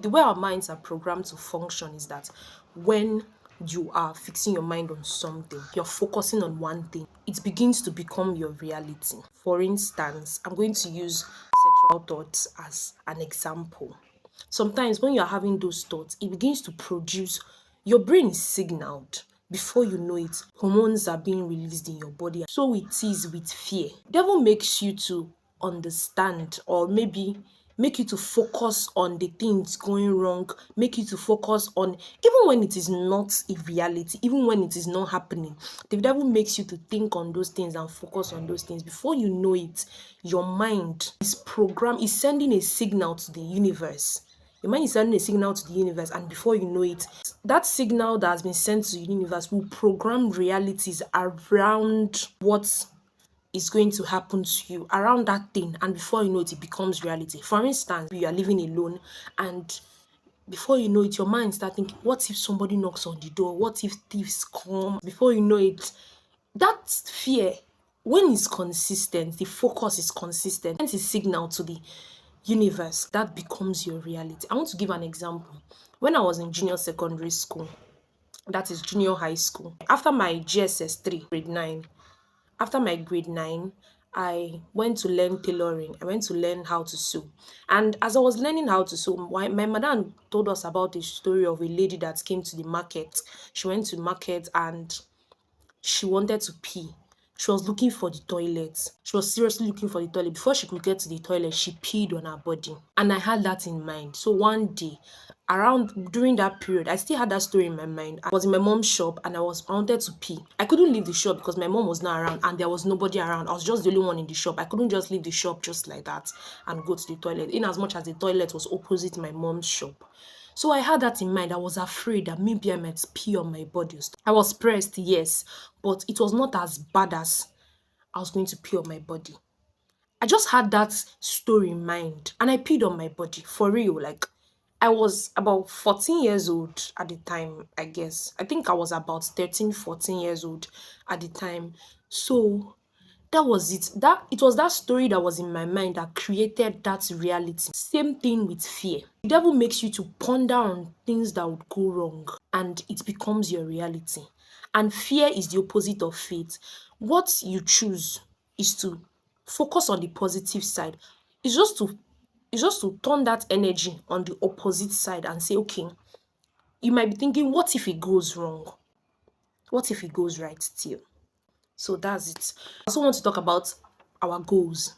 The way our minds are programmed to function is that when you are fixing your mind on something, you're focusing on one thing, it begins to become your reality. For instance, I'm going to use sexual thoughts as an example. Sometimes when you're having those thoughts, it begins to produce, your brain is signaled. Before you know it, hormones are being released in your body. So it is with fear. Devil makes you to understand, or maybe make you to focus on the things going wrong, make you to focus on, even when it is not a reality, even when it is not happening. The devil makes you to think on those things and focus on those things. Before you know it, your mind is programmed, is sending a signal to the universe. Your mind is sending a signal to the universe, and before you know it, that signal that has been sent to the universe will program realities around what is going to happen to you, around that thing, and before you know it, it becomes reality. For instance, you are living alone, and before you know it, your mind start thinking, what if somebody knocks on the door? What if thieves come? Before you know it, that fear, when it's consistent, the focus is consistent, it's a signal to the universe, that becomes your reality. I want to give an example. When I was in junior secondary school, that is junior high school, after my GSS 3, grade 9, after my grade 9, I went to learn tailoring. I went to learn how to sew. And as I was learning how to sew, my madam told us about a story of a lady that came to the market. She went to market and she wanted to pee. She was looking for the toilet. She was seriously looking for the toilet. Before she could get to the toilet, she peed on her body. And I had that in mind. So one day, around during that period, I still had that story in my mind. I was in my mom's shop and I wanted to pee. I couldn't leave the shop because my mom was not around and there was nobody around. I was just the only one in the shop. I couldn't just leave the shop just like that and go to the toilet, in as much as the toilet was opposite my mom's shop. So I had that in mind. I was afraid that maybe I might pee on my body. I was pressed, yes, but it was not as bad as I was going to pee on my body. I just had that story in mind and I peed on my body for real. Like, I was about 14 years old at the time, I guess. I think I was about 13, 14 years old at the time. So that was it. That it was that story that was in my mind that created that reality. Same thing with fear. The devil makes you to ponder on things that would go wrong and it becomes your reality. And fear is the opposite of faith. What you choose is to focus on the positive side. It's just to it's just to turn that energy on the opposite side and say, okay, you might be thinking, what if it goes wrong? What if it goes right still? So that's it. I also want to talk about our goals.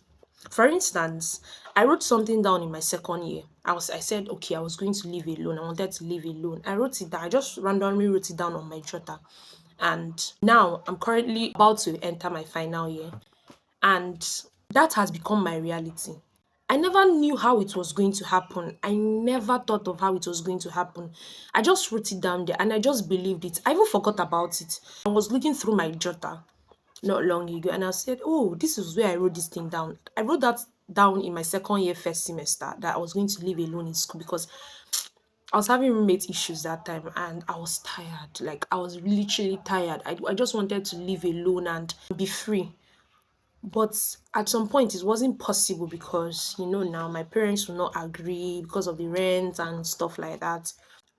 For instance, I wrote something down in my second year. I said, okay, I was going to live alone. I wanted to live alone. I wrote it down. I just randomly wrote it down on my jotter. And now I'm currently about to enter my final year. And that has become my reality. I never knew how it was going to happen. I never thought of how it was going to happen. I just wrote it down there and I just believed it. I even forgot about it. I was looking through my jotter not long ago and I said, oh, this is where I wrote this thing down. I wrote that down in my second year first semester that I was going to live alone in school because I was having roommate issues that time and I was tired. Like, I was literally tired. I just wanted to live alone and be free. But at some point, it wasn't possible because, now my parents will not agree because of the rent and stuff like that.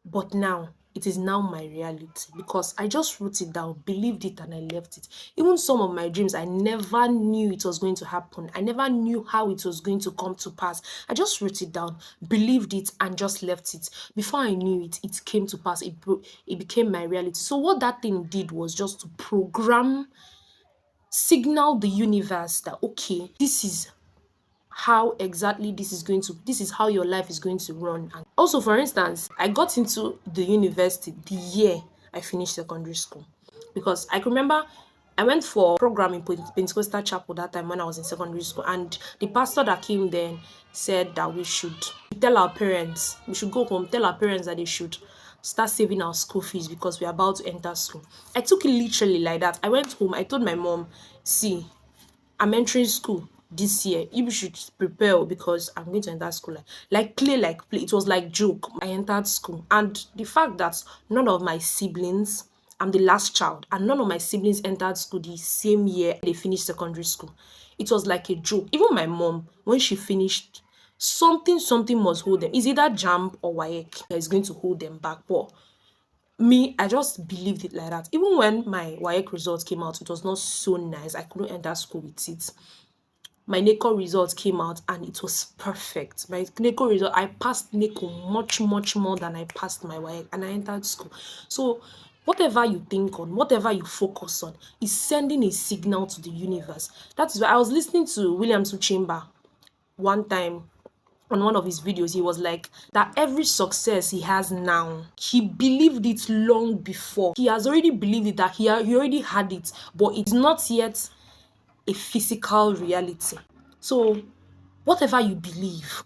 But now, it is now my reality because I just wrote it down, believed it, and I left it. Even some of my dreams, I never knew it was going to happen. I never knew how it was going to come to pass. I just wrote it down, believed it, and just left it. Before I knew it, it came to pass. It became my reality. So what that thing did was just to signal the universe that, okay, this is how exactly this is how your life is going to run. And also, for instance, I got into the university the year I finished secondary school because I can remember I went for a program in Pentecostal Chapel that time when I was in secondary school, and the pastor that came then said that we should tell our parents, we should go home, tell our parents that they should start saving our school fees because we're about to enter school. I took it literally like that. I went home, I told my mom, see, I'm entering school this year. You should prepare because I'm going to enter school. Like play. It was like joke. I entered school. And the fact that none of my siblings, I'm the last child, and none of my siblings entered school the same year they finished secondary school. It was like a joke. Even my mom, when she finished Something must hold them. Is either JAMB or WAEC that is going to hold them back. But me, I just believed it like that. Even when my WAEC results came out, it was not so nice. I couldn't enter school with it. My NACO results came out and it was perfect. My NACO result, I passed NACO much more than I passed my WAEC, and I entered school. So whatever you think on, whatever you focus on, is sending a signal to the universe. That is why I was listening to William Chamber one time on one of his videos. He was like that every success he has now, he believed it long before. He has already believed it, that he already had it, but it's not yet a physical reality. So whatever you believe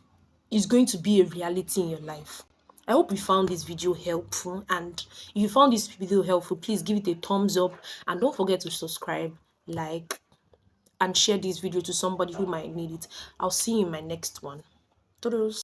is going to be a reality in your life. I hope you found this video helpful, and if you found this video helpful, please give it a thumbs up and don't forget to subscribe, like, and share this video to somebody who might need it. I'll see you in my next one. Toodles.